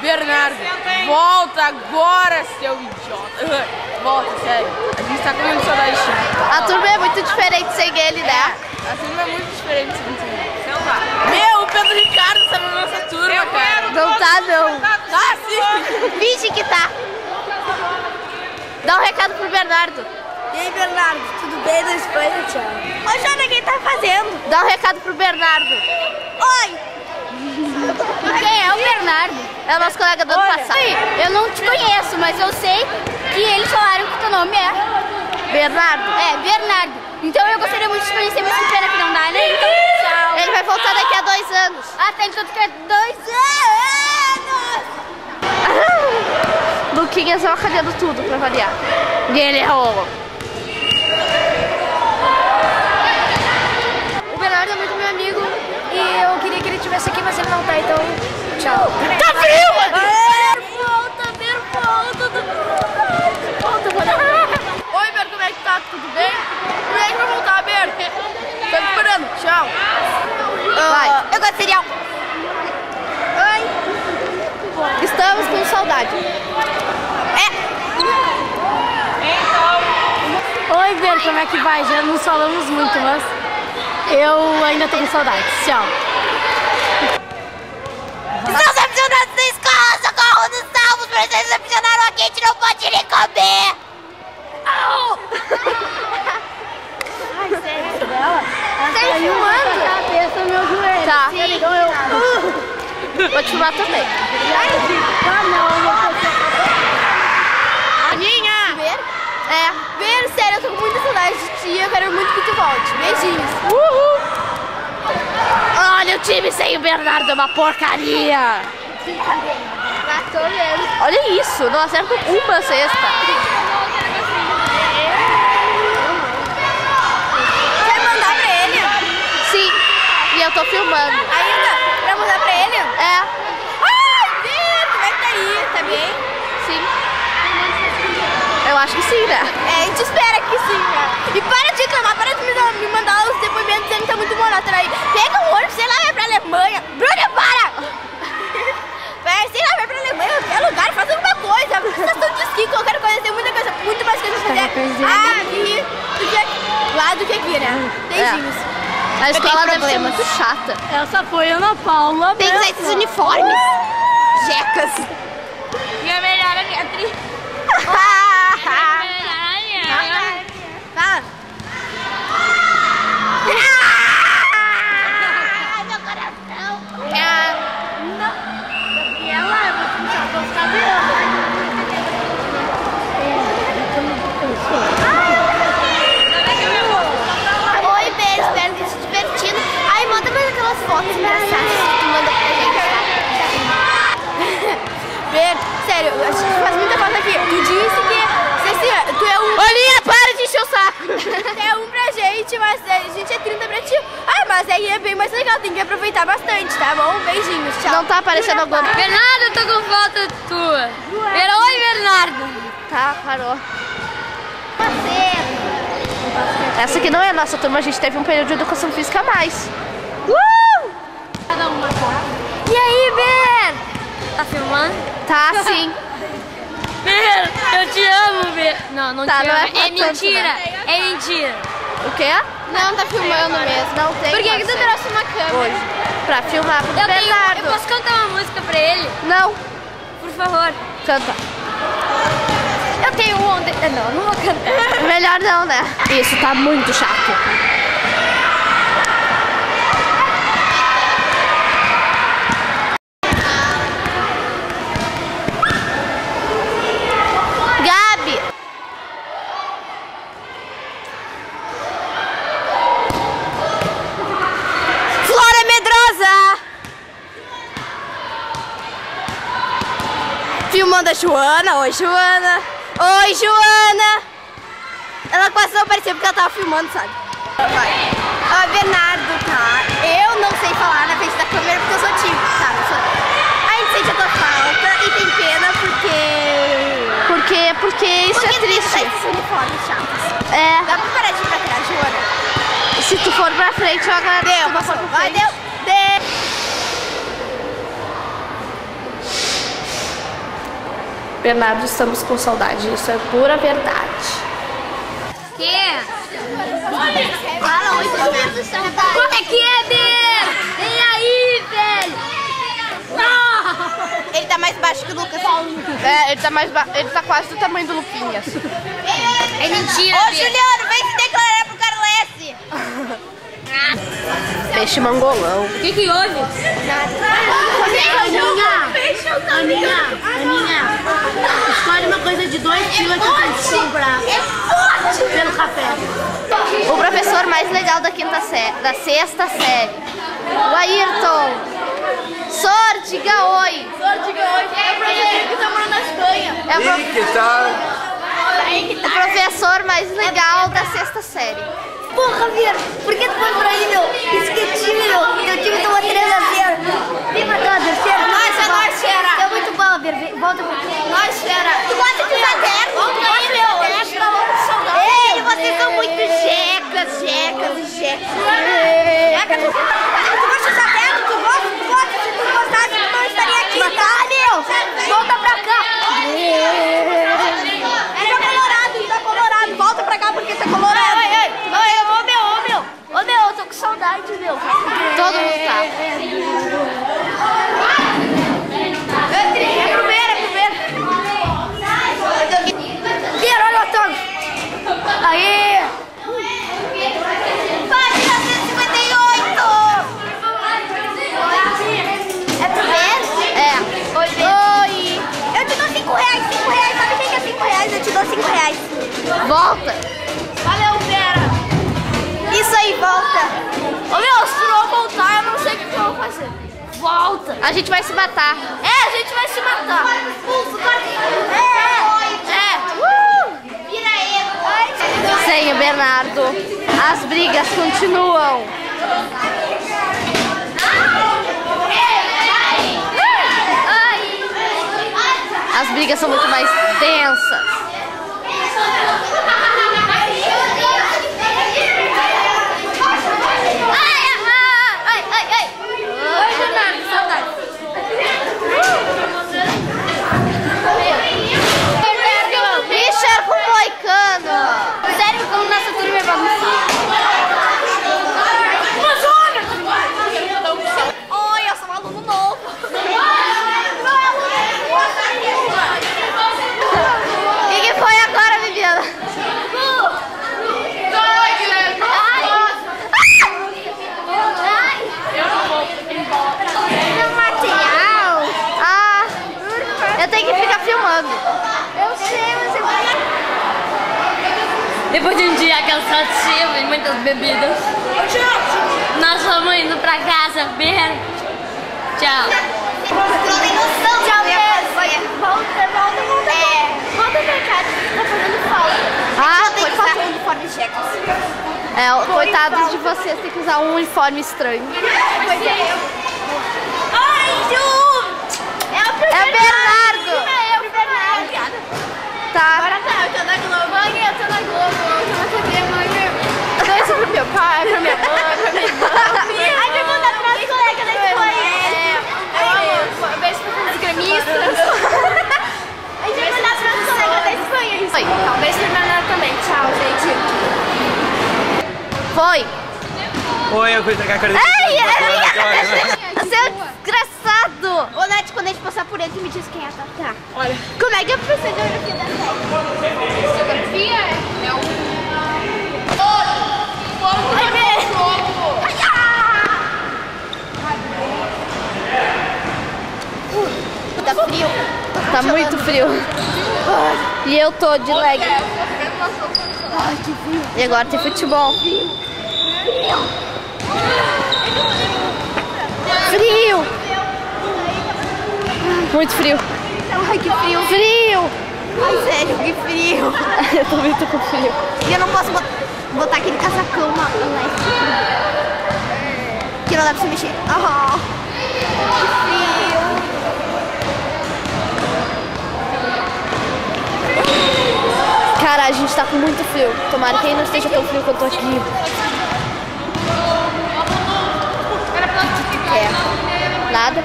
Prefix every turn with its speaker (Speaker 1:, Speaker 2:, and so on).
Speaker 1: Bernardo, volta agora, seu idiota. Volta, sério. A gente tá com muita saudade de ti.
Speaker 2: A turma é muito diferente sem ele, né?
Speaker 1: A turma é muito diferente sem ele. Meu, o Pedro Ricardo tá na nossa turma, cara.
Speaker 2: Não tá, não.
Speaker 1: Tá sim.
Speaker 2: Finge que tá. Dá um recado pro Bernardo.
Speaker 3: E aí, Bernardo, tudo bem na Espanha, tchau? Ô, Jana, o que tá fazendo?
Speaker 2: Dá um recado pro Bernardo.
Speaker 3: Oi!
Speaker 2: Quem é o Bernardo? É o nosso colega do ano passado.
Speaker 4: Eu não te conheço, mas eu sei que eles falaram que teu nome é
Speaker 2: Bernardo.
Speaker 4: É, Bernardo. Então eu gostaria muito de te conhecer, mas que pena que não dá, né? Então, tchau.
Speaker 2: Ele vai voltar daqui a 2 anos.
Speaker 4: Ah, tá, então daqui a 2 anos!
Speaker 2: Luquinhas avacalhando tudo pra variar. E ele errou.
Speaker 4: O Bernardo é muito meu amigo e eu queria que ele estivesse aqui, mas ele não tá, então tchau.
Speaker 2: Tá frio!
Speaker 1: Oi, Ber, como é que tá? Tudo bem? Como é que vai voltar, Ber? Tô te esperando. Tchau.
Speaker 2: Vai.
Speaker 3: Eu gosto de cereal.
Speaker 2: Estamos com saudade.
Speaker 4: Oi, Ber, como é que vai? Já nos falamos muito, mas eu ainda tenho saudades. Tchau.
Speaker 3: Estão decepcionados na escola, socorro dos salvos, mas eles decepcionaram aqui, a gente não pode nem comer.
Speaker 4: Ai, sério dela? Ela tá filmando a cabeça no meu joelho.
Speaker 2: Tá.
Speaker 4: Sim. Então eu...
Speaker 2: Vou te filmar também.
Speaker 4: Ah, não,
Speaker 1: Aninha!
Speaker 2: Ver, sério, eu tô com muita saudade de ti. Eu quero muito que tu volte. Beijinhos.
Speaker 1: Uhul!
Speaker 2: Olha, o time sem o Bernardo é uma porcaria.
Speaker 4: Matou mesmo.
Speaker 2: Olha isso, não acerto uma cesta.
Speaker 3: Quer mandar pra ele?
Speaker 2: Sim, e eu tô filmando.
Speaker 3: Ainda? Pra mandar pra ele?
Speaker 2: É,
Speaker 3: Ai, Vir, como é que tá aí? Tá bem?
Speaker 2: sim. Eu acho que sim, né?
Speaker 3: É, a gente espera que sim, né? E para de reclamar, para de me mandar os depoimentos dizendo que tá muito monótono aí. Pega um ônibus, sei lá, vai pra Alemanha. Bruna, para! Vai, sei lá, vai pra Alemanha, qualquer lugar, faz alguma coisa. Estação de esqui, qualquer coisa, tem muita coisa, muito mais coisa pra fazer aqui lá do que aqui, né? Beijinhos.
Speaker 2: A escola deve ser
Speaker 3: problemas.
Speaker 2: muito chata.
Speaker 4: Essa foi a Ana Paula.
Speaker 3: Tem que usar esses uniformes. Jecas.
Speaker 4: Minha melhor atriz.
Speaker 3: Fala.
Speaker 4: Meu coração. Gabriela, eu vou puxar os cabelos.
Speaker 3: Oi, beijo, espero que esteja divertindo. Ai, manda mais aquelas fotos engraçadas que tu manda pra gente, tá? Ver, sério, a gente faz muita foto aqui. Tu disse que, assim, tu é um...
Speaker 2: Olhinha, para de encher o saco.
Speaker 3: Tu é um pra gente, mas a gente é 30 pra ti. Ah, mas aí é bem mais legal, tem que aproveitar bastante, tá bom? Beijinhos, tchau.
Speaker 2: Não tá aparecendo alguma.
Speaker 4: Bernardo, eu tô com foto tua. Oi, Bernardo.
Speaker 2: Tá, parou. Essa aqui não é a nossa turma, a gente teve um período de educação física a mais.
Speaker 4: Cada uma, tá? E aí, Ber? Tá filmando?
Speaker 2: Tá, sim.
Speaker 4: Ber, eu te amo, Ber. Não, não
Speaker 2: Tá,
Speaker 4: te
Speaker 2: não
Speaker 4: amo.
Speaker 2: é pra
Speaker 4: É
Speaker 2: tanto,
Speaker 4: mentira.
Speaker 2: né?
Speaker 4: É mentira.
Speaker 2: O quê?
Speaker 3: Não, tá filmando mesmo.
Speaker 2: Não tem.
Speaker 4: Por que tu
Speaker 2: parceiro.
Speaker 4: trouxe uma câmera?
Speaker 2: Hoje. Pra filmar pro Bernardo.
Speaker 4: Eu posso cantar uma música pra ele?
Speaker 2: Não,
Speaker 4: Por favor.
Speaker 2: canta.
Speaker 4: Eu tenho um ontem. Não, não vou cantar.
Speaker 2: Melhor não, né? Isso tá muito chato. Gabi!
Speaker 3: Flora Medrosa! Filmando a Joana. Oi, Joana. Oi, Joana. Ela quase não apareceu porque ela tava filmando, sabe? Vai. Ó, Bernardo, tá? Eu não sei falar na frente da câmera porque eu sou tímido, tá? Não sou... A gente sente a tua falta e tem pena
Speaker 2: Porque isso é triste.
Speaker 3: Tá esses uniformes chatos.
Speaker 2: É,
Speaker 3: Dá pra parar de ir pra trás, Joana?
Speaker 2: se tu for pra frente, eu agradeço.
Speaker 3: Deu,
Speaker 2: se tu não for
Speaker 3: passou.
Speaker 2: pra
Speaker 3: Vai,
Speaker 2: frente.
Speaker 3: deu.
Speaker 4: Bernardo, estamos com saudade. Isso é pura verdade.
Speaker 3: Fala, oi, como é que é, Ber? Vem aí, velho! Ele tá mais baixo que o Lucas.
Speaker 1: É, ele tá quase do tamanho do Luquinhas.
Speaker 3: É mentira, ô, Juliano, vem se declarar pro Carlesse.
Speaker 1: Peixe mangolão.
Speaker 4: O que houve? Aninha, escolhe uma coisa de 2 quilos que eu tenho que comprar pelo café.
Speaker 2: O professor mais legal da sexta série. O Ayrton. Sor, diga oi.
Speaker 3: Sor, diga oi. É o professor que tá morando na Espanha.
Speaker 2: É o professor mais legal da sexta série.
Speaker 3: Porra, Javier, por que tu foi pra aí, meu? Isso que é time, meu. Teu time tomou 3-0. Vem pra cá, Javier. Cheira. Nós, cheira. Tu é muito bom, Javier. Volta pra cá. Nós, cheira. Tu gosta de caderno? Volta aí, meu. Ei, vocês são muito jecas. Tu gosta de caderno? Tu gosta? Se tu gostasse, tu não estaria aqui. Tá, meu. Volta pra cá. Tá colorado. Volta pra cá porque tá colorado. Ô, meu, eu tô com saudade, meu.
Speaker 2: Todo mundo tá.
Speaker 3: É primeiro. Vira, olha o autógrafo. Aí. Página 158. É primeiro?
Speaker 2: É.
Speaker 3: Oi. Eu te dou 5 reais. 5 reais. Sabe quem que é 5 reais? Eu te dou 5 reais.
Speaker 2: Volta.
Speaker 3: Valeu, Vera. Isso aí, volta. Ô, meu, se tu não voltar, eu não sei o que eu vou fazer. Volta.
Speaker 2: A gente vai se matar.
Speaker 3: É, a gente vai se matar. Vira aí.
Speaker 2: Sem o Bernardo, as brigas continuam. As brigas são muito mais tensas.
Speaker 3: Oi, Bernardo, saudade.
Speaker 2: Richard com Moicano.
Speaker 3: Sério, como nossa turma é bagunçada. Oi, eu sou um aluno novo.
Speaker 2: O que foi agora, Viviana? Eu tenho que ficar filmando.
Speaker 3: Eu sei, mas eu...
Speaker 4: Depois de um dia cansativo e muitas bebidas, nós estamos indo pra casa ver. Tchau.
Speaker 3: Tchau mesmo. Volta. Volta pra casa, tá fazendo falta.
Speaker 2: Foi
Speaker 3: falta um uniforme checas.
Speaker 2: Coitados de vocês, tem que usar um uniforme estranho.
Speaker 3: Pois é. Ai, Ju!
Speaker 2: É o Bernardo. Tá.
Speaker 3: Agora tá, eu tô na Globo. Mãe, eu tô na Globo. Eu tô na TV, mãe.
Speaker 1: Eu dou isso pro meu pai, pra minha mãe, pra minha irmã.
Speaker 3: Ai, vai mandar pras colegas da escola.
Speaker 1: Eu amo. Beijo pra todos os gremistas.
Speaker 3: A gente vai mandar pras colegas da Espanha.
Speaker 2: Foi.
Speaker 1: Beijo pra minha neta também. Tchau, gente.
Speaker 2: Foi.
Speaker 5: Oi, eu fui pegar a cara
Speaker 2: Seu desgraçado.
Speaker 3: Ô, Nath, quando a gente passar por ele, tu me diz quem é, tá? Tá.
Speaker 1: Olha.
Speaker 3: Como é que é a professora de geografia da série?
Speaker 1: Geografia é o...
Speaker 3: Tá frio.
Speaker 2: Tá muito frio. E eu tô de leg. E agora tem futebol. Frio. Muito frio.
Speaker 3: Ai, que frio.
Speaker 2: Frio.
Speaker 3: Ai, sério, que frio.
Speaker 2: Eu também tô com frio.
Speaker 3: E eu não posso botar aquele casacão lá. Que não dá pra se mexer. Oh, que frio.
Speaker 2: Cara, a gente tá com muito frio. Tomara que aí não esteja tão frio quanto aqui. Nada.